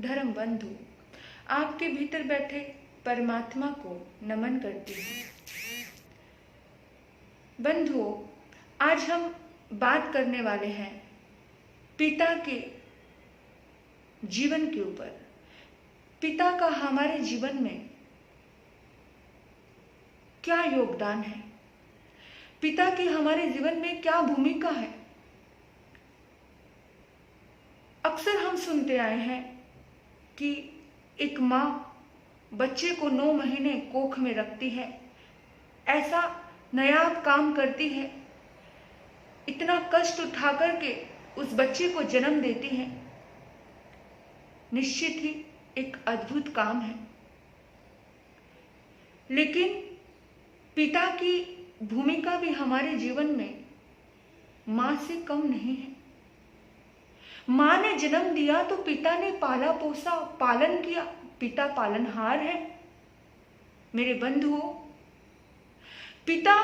धर्म बंधु, आपके भीतर बैठे परमात्मा को नमन करती हूँ। बंधुओं, आज हम बात करने वाले हैं पिता के जीवन के ऊपर। पिता का हमारे जीवन में क्या योगदान है, पिता की हमारे जीवन में क्या भूमिका है। अक्सर हम सुनते आए हैं कि एक माँ बच्चे को 9 महीने कोख में रखती है, ऐसा नायाब काम करती है, इतना कष्ट उठा करके उस बच्चे को जन्म देती है। निश्चित ही एक अद्भुत काम है, लेकिन पिता की भूमिका भी हमारे जीवन में मां से कम नहीं है। मां ने जन्म दिया तो पिता ने पाला पोसा, पालन किया, पिता पालनहार है। मेरे बंधुओं, पिता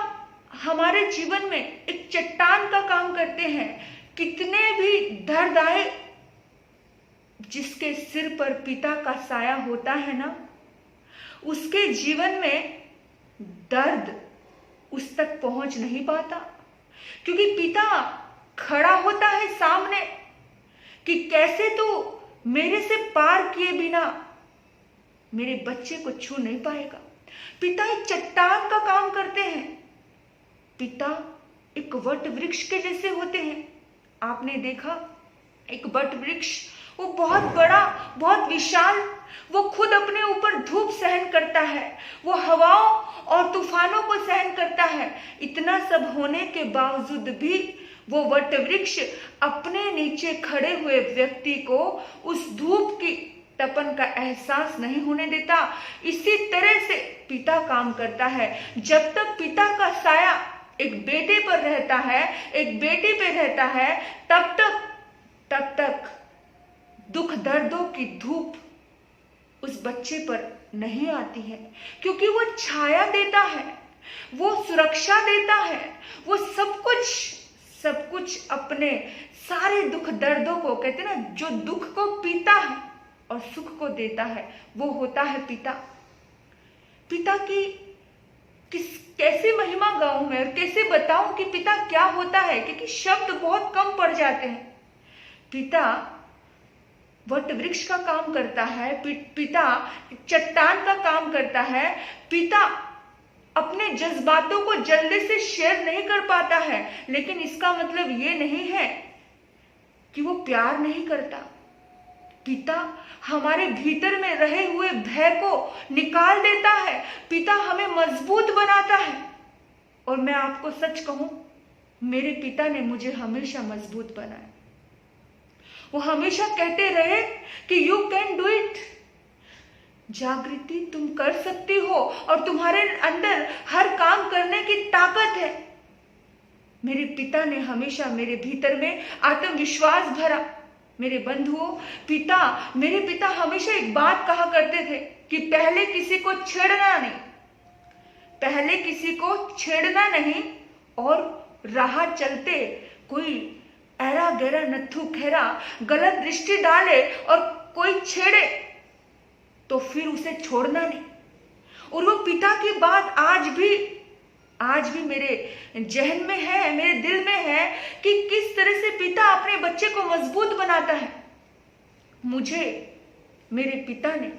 हमारे जीवन में एक चट्टान का काम करते हैं। कितने भी दर्द आए, जिसके सिर पर पिता का साया होता है ना, उसके जीवन में दर्द उस तक पहुंच नहीं पाता, क्योंकि पिता खड़ा होता है सामने कि कैसे तू मेरे से पार किए बिना मेरे बच्चे को छू नहीं पाएगा। पिता एक चट्टान का काम करते हैं। पिता एक वट वृक्ष के जैसे होते हैं। आपने देखा एक वट वृक्ष, वो बहुत बड़ा, बहुत विशाल, वो खुद अपने ऊपर धूप सहन करता है, वो हवाओं और तूफानों को सहन करता है। इतना सब होने के बावजूद भी वो वट वृक्ष अपने नीचे खड़े हुए व्यक्ति को उस धूप की तपन का एहसास नहीं होने देता। इसी तरह से पिता काम करता है। जब तक पिता का साया एक बेटे पर रहता है, एक बेटी पे रहता है, तब तक दुख दर्दों की धूप उस बच्चे पर नहीं आती है, क्योंकि वो छाया देता है, वो सुरक्षा देता है, वो सब कुछ अपने सारे दुख दर्दों को, कहते ना, जो दुख को पीता है और सुख को देता है, वो होता है पिता। पिता की कैसे महिमा गाऊं मैं और कैसे बताऊं कि पिता क्या होता है, क्योंकि शब्द बहुत कम पड़ जाते हैं। पिता वट वृक्ष का काम करता है, पिता चट्टान का काम करता है। पिता अपने जज्बातों को जल्दी से शेयर नहीं कर पाता है, लेकिन इसका मतलब ये नहीं है कि वो प्यार नहीं करता। पिता हमारे भीतर में रहे हुए भय को निकाल देता है। पिता हमें मजबूत बनाता है। और मैं आपको सच कहूं, मेरे पिता ने मुझे हमेशा मजबूत बनाया। वो हमेशा कहते रहे कि यू कैन डू इट, जागृति, तुम कर सकती हो और तुम्हारे अंदर हर काम करने की ताकत है। मेरे पिता ने हमेशा मेरे भीतर में आत्मविश्वास भरा। मेरे बंधुओं, मेरे पिता हमेशा एक बात कहा करते थे कि पहले किसी को छेड़ना नहीं, और राह चलते कोई ऐरा गहरा नत्थु खैरा गलत दृष्टि डाले और कोई छेड़े तो फिर उसे छोड़ना नहीं। और वो पिता की बात आज भी मेरे जहन में है, मेरे दिल में है कि किस तरह से पिता अपने बच्चे को मजबूत बनाता है। मुझे मेरे पिता ने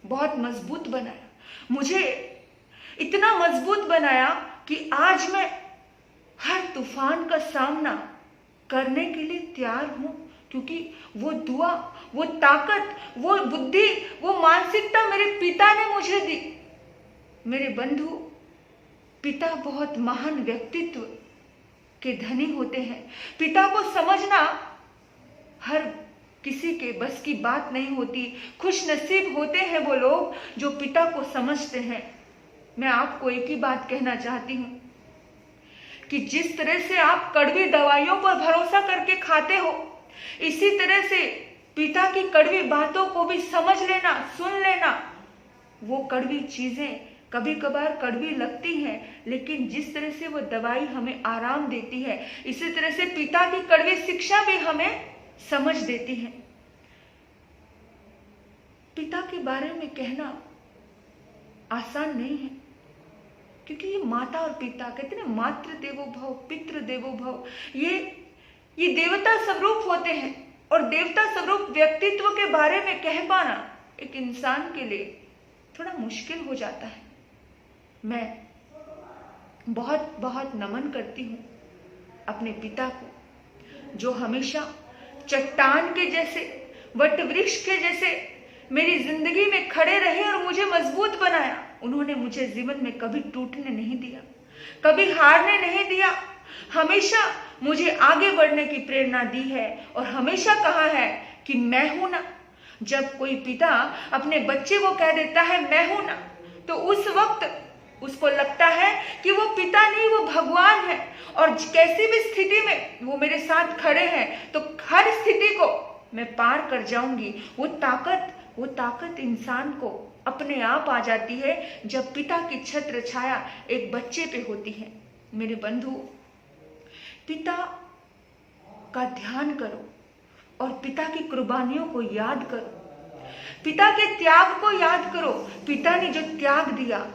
बहुत मजबूत बनाया, मुझे इतना मजबूत बनाया कि आज मैं हर तूफान का सामना करने के लिए तैयार हूं, क्योंकि वो दुआ, वो ताकत, वो बुद्धि, वो मानसिकता मेरे पिता ने मुझे दी। मेरे बंधु, पिता बहुत महान व्यक्तित्व के धनी होते हैं। पिता को समझना हर किसी के बस की बात नहीं होती। खुश नसीब होते हैं वो लोग जो पिता को समझते हैं। मैं आपको एक ही बात कहना चाहती हूं कि जिस तरह से आप कड़वी दवाइयों पर भरोसा करके खाते हो, इसी तरह से पिता की कड़वी बातों को भी समझ लेना, सुन लेना। वो कड़वी चीजें कभी कभार कड़वी लगती हैं, लेकिन जिस तरह से वो दवाई हमें आराम देती है, इसी तरह से पिता की कड़वी शिक्षा भी हमें समझ देती है। पिता के बारे में कहना आसान नहीं है, क्योंकि ये माता और पिता कहते हैं मातृ देवो भव पितृ देवो भव, ये देवता स्वरूप होते हैं। और देवता स्वरूप व्यक्तित्व के बारे में कह पाना एक इंसान के लिए थोड़ा मुश्किल हो जाता है। मैं बहुत बहुत नमन करती हूँ अपने पिता को, जो हमेशा चट्टान के जैसे, वट वृक्ष के जैसे मेरी जिंदगी में खड़े रहे और मुझे मजबूत बनाया। उन्होंने मुझे जीवन में कभी टूटने नहीं दिया, कभी हारने नहीं दिया, हमेशा मुझे आगे बढ़ने की प्रेरणा दी है और हमेशा कहा है कि मैं हूं ना। जब कोई पिता अपने बच्चे को कह देता है मैं हूं ना, तो उस वक्त उसको लगता है कि वो पिता नहीं, वो भगवान है, और कैसी भी स्थिति में वो मेरे साथ खड़े हैं तो हर स्थिति को मैं पार कर जाऊंगी। वो ताकत इंसान को अपने आप आ जाती है जब पिता की छत्र छाया एक बच्चे पे होती है। मेरे बंधु, पिता का ध्यान करो और पिता की कुर्बानियों को याद करो, पिता के त्याग को याद करो। पिता ने जो त्याग दिया,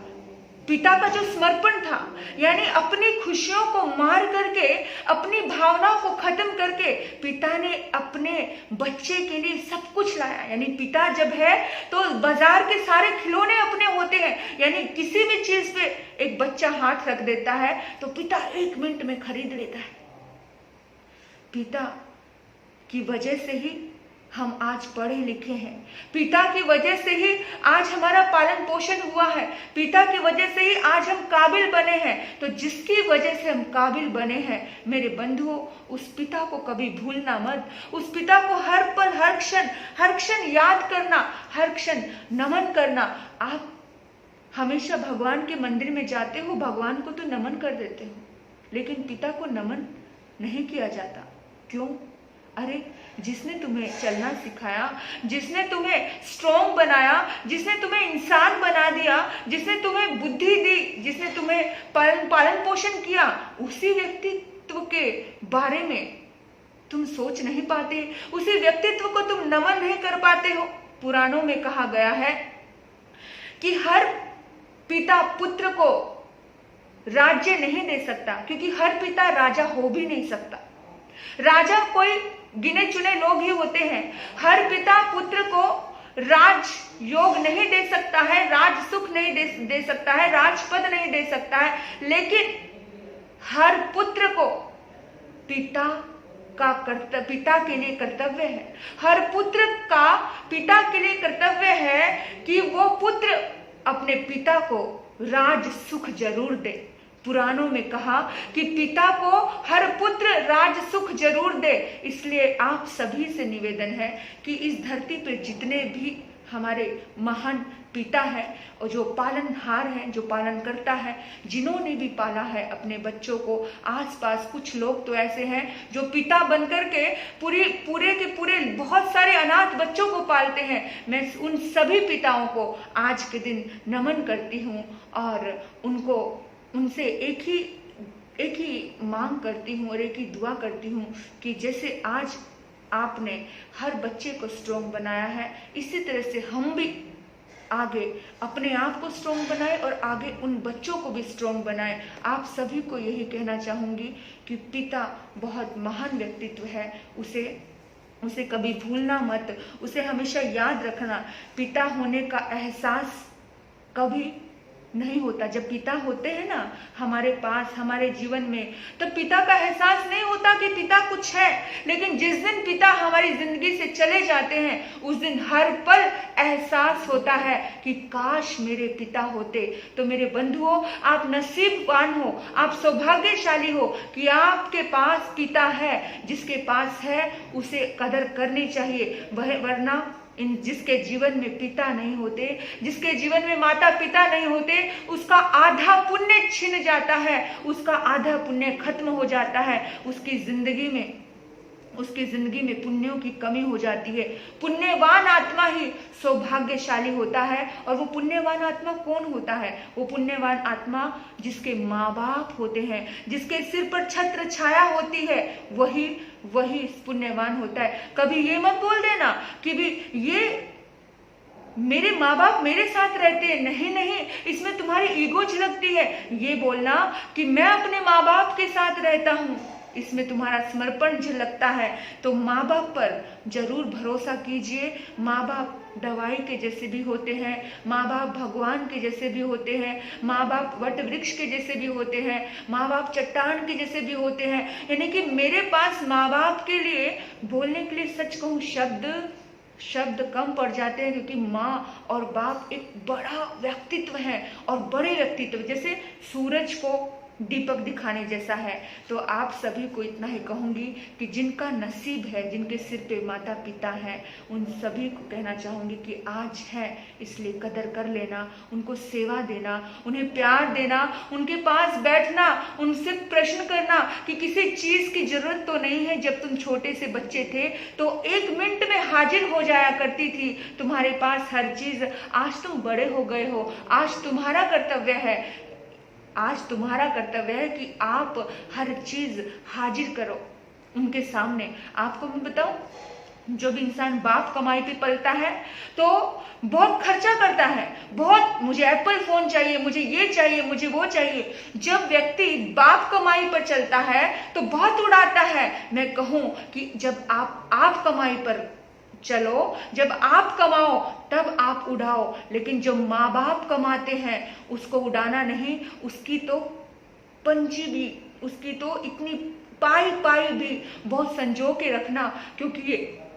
पिता का जो समर्पण था, यानी अपनी खुशियों को मार करके, अपनी भावनाओं को खत्म करके पिता ने अपने बच्चे के लिए सब कुछ लाया। यानी पिता जब है तो बाजार के सारे खिलौने अपने होते हैं, यानी किसी भी चीज पे एक बच्चा हाथ रख देता है तो पिता 1 मिनट में खरीद लेता है। पिता की वजह से ही हम आज पढ़े लिखे हैं, पिता की वजह से ही आज हमारा पालन पोषण हुआ है, पिता की वजह से ही आज हम काबिल बने हैं। तो जिसकी वजह से हम काबिल बने हैं, मेरे बंधुओं, उस पिता को कभी भूलना मत। उस पिता को हर पल, हर क्षण याद करना, हर क्षण नमन करना। आप हमेशा भगवान के मंदिर में जाते हो, भगवान को तो नमन कर देते हो, लेकिन पिता को नमन नहीं किया जाता। क्यों? अरे जिसने तुम्हें चलना सिखाया, जिसने तुम्हें स्ट्रॉन्ग बनाया, जिसने तुम्हें इंसान बना दिया, जिसने तुम्हें बुद्धि दी, जिसने तुम्हें पालन पोषण किया, उसी व्यक्तित्व के बारे में तुम सोच नहीं पाते, उसी व्यक्तित्व को तुम नमन नहीं कर पाते हो। पुराणों में कहा गया है कि हर पिता पुत्र को राज्य नहीं दे सकता, क्योंकि हर पिता राजा हो भी नहीं सकता। राजा कोई गिने चुने लोग ही होते हैं। हर पिता पुत्र को राज योग नहीं दे सकता है, राज सुख नहीं दे सकता है, राजपद नहीं दे सकता है, लेकिन हर पुत्र को पिता के लिए कर्तव्य है। हर पुत्र का पिता के लिए कर्तव्य है कि वो पुत्र अपने पिता को राज सुख जरूर दे। पुराणों में कहा कि पिता को हर पुत्र राज सुख जरूर दे। इसलिए आप सभी से निवेदन है कि इस धरती पर जितने भी हमारे महान पिता है और जो पालनहार हैं, जो पालन करता है, जिन्होंने भी पाला है अपने बच्चों को, आसपास कुछ लोग तो ऐसे हैं जो पिता बनकर के पूरे के पूरे बहुत सारे अनाथ बच्चों को पालते हैं। मैं उन सभी पिताओं को आज के दिन नमन करती हूँ और उनसे एक ही मांग करती हूँ और एक ही दुआ करती हूँ कि जैसे आज आपने हर बच्चे को स्ट्रॉन्ग बनाया है, इसी तरह से हम भी आगे अपने आप को स्ट्रॉन्ग बनाए और आगे उन बच्चों को भी स्ट्रॉन्ग बनाए। आप सभी को यही कहना चाहूँगी कि पिता बहुत महान व्यक्तित्व है, उसे कभी भूलना मत, उसे हमेशा याद रखना। पिता होने का एहसास कभी नहीं होता। जब पिता होते हैं ना हमारे पास, हमारे जीवन में, तो पिता का एहसास नहीं होता कि पिता कुछ है, लेकिन जिस दिन पिता हमारी जिंदगी से चले जाते हैं उस दिन हर पल एहसास होता है कि काश मेरे पिता होते। तो मेरे बंधुओं, आप नसीबवान हो, आप सौभाग्यशाली हो कि आपके पास पिता है। जिसके पास है उसे कदर करनी चाहिए, वरना जिसके जीवन में पिता नहीं होते, जिसके जीवन में माता पिता नहीं होते, उसका आधा पुण्य छिन जाता है, उसका आधा पुण्य खत्म हो जाता है, उसकी जिंदगी में पुण्यों की कमी हो जाती है। पुण्यवान आत्मा ही सौभाग्यशाली होता है। और वो पुण्यवान आत्मा कौन होता है? वो पुण्यवान आत्मा जिसके माँ बाप होते हैं, जिसके सिर पर छत्र छाया होती है, वही पुण्यवान होता है। कभी ये मत बोल देना कि भी मेरे माँ बाप मेरे साथ रहते हैं, नहीं नहीं, इसमें तुम्हारी ईगो झलकती है। ये बोलना कि मैं अपने माँ बाप के साथ रहता हूँ, इसमें तुम्हारा समर्पण झलकता है। तो माँ बाप पर जरूर भरोसा कीजिए। माँ बाप दवाई के जैसे भी होते हैं, माँ बाप भगवान के जैसे भी होते हैं, माँ बाप वट वृक्ष के जैसे भी होते हैं, माँ बाप चट्टान के जैसे भी होते हैं। यानी कि मेरे पास माँ बाप के लिए बोलने के लिए, सच कहूँ, शब्द कम पड़ जाते हैं, क्योंकि माँ और बाप एक बड़ा व्यक्तित्व है। और बड़े व्यक्तित्व जैसे सूरज को दीपक दिखाने जैसा है। तो आप सभी को इतना ही कहूंगी कि जिनका नसीब है, जिनके सिर पे माता पिता हैं, उन सभी को कहना चाहूंगी कि आज है इसलिए कदर कर लेना, उनको सेवा देना, उन्हें प्यार देना, उनके पास बैठना, उनसे प्रश्न करना कि किसी चीज की जरूरत तो नहीं है। जब तुम छोटे से बच्चे थे तो 1 मिनट में हाजिर हो जाया करती थी तुम्हारे पास हर चीज। आज तुम बड़े हो गए हो, आज तुम्हारा कर्तव्य है, आज तुम्हारा कर्तव्य है कि आप हर चीज हाजिर करो उनके सामने। आपको मैं बताऊं, जो भी इंसान बाप कमाई पे पलता है तो बहुत खर्चा करता है, बहुत मुझे एप्पल फोन चाहिए, मुझे ये चाहिए, मुझे वो चाहिए। जब व्यक्ति बाप कमाई पर चलता है तो बहुत उड़ाता है। मैं कहूं कि जब आप कमाई पर चलो, जब आप कमाओ तब आप उड़ाओ। लेकिन जो माँ बाप कमाते हैं उसको उड़ाना नहीं, उसकी तो पंजी भी, उसकी तो इतनी पाई भी बहुत संजो के रखना, क्योंकि ये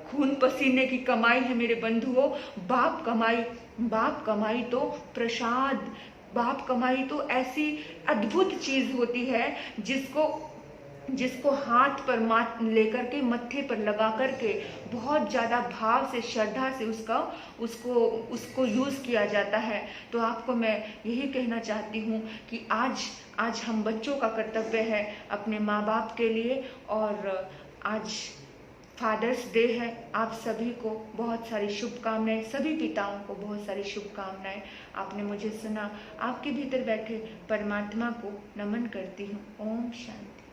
खून पसीने की कमाई है मेरे बंधुओं। बाप कमाई तो प्रसाद, बाप कमाई तो ऐसी अद्भुत चीज होती है जिसको हाथ पर लेकर के, मत्थे पर लगा करके बहुत ज़्यादा भाव से, श्रद्धा से उसको यूज़ किया जाता है। तो आपको मैं यही कहना चाहती हूँ कि आज हम बच्चों का कर्तव्य है अपने माँ बाप के लिए। और आज फादर्स डे है। आप सभी को बहुत सारी शुभकामनाएं, सभी पिताओं को बहुत सारी शुभकामनाएं। आपने मुझे सुना, आपके भीतर बैठे परमात्मा को नमन करती हूँ। ओम शांति।